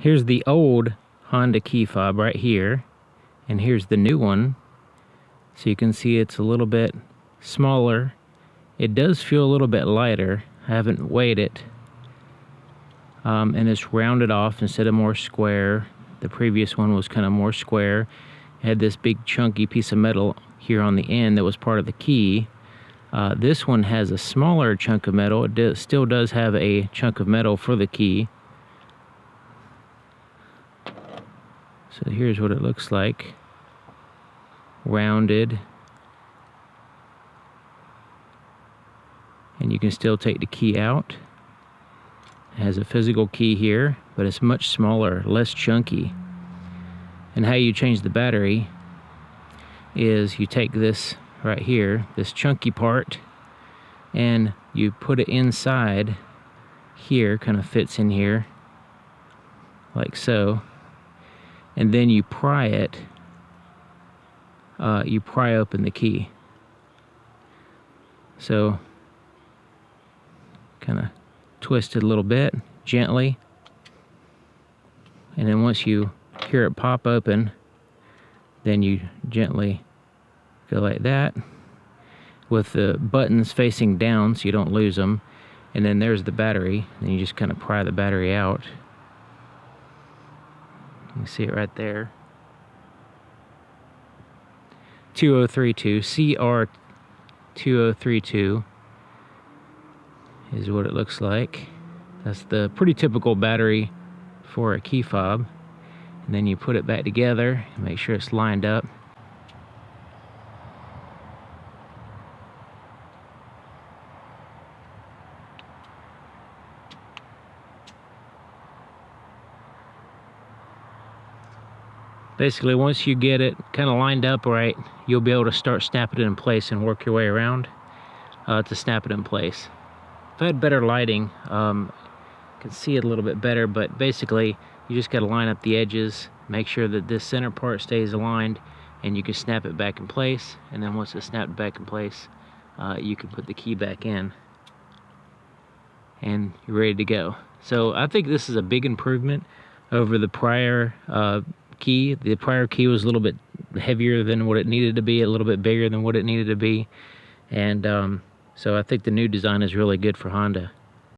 Here's the old Honda key fob right here, and here's the new one. So you can see it's a little bit smaller. It does feel a little bit lighter. I haven't weighed it. And it's rounded off instead of more square. The previous one was kind of more square. It had this big chunky piece of metal here on the end that was part of the key. This one has a smaller chunk of metal. It still does have a chunk of metal for the key. So here's what it looks like. Rounded. And you can still take the key out. It has a physical key here, but it's much smaller, less chunky. And how you change the battery is you take this right here, this chunky part, and you put it inside here, kind of fits in here, like so. And then you pry it, you pry open the key. So, kind of twist it a little bit, gently. And then once you hear it pop open, then you gently go like that, with the buttons facing down so you don't lose them. And then there's the battery, and you just kind of pry the battery out. You can see it right there. 2032, CR2032 is what it looks like. That's the pretty typical battery for a key fob. And then you put it back together and make sure it's lined up. Basically, once you get it kind of lined up right, you'll be able to start snapping it in place and work your way around to snap it in place. If I had better lighting, I can see it a little bit better, but basically, you just got to line up the edges, make sure that this center part stays aligned, and you can snap it back in place. And then once it's snapped back in place, you can put the key back in, and you're ready to go. So I think this is a big improvement over the prior key. The prior key was a little bit heavier than what it needed to be, a little bit bigger than what it needed to be. And so I think the new design is really good for Honda.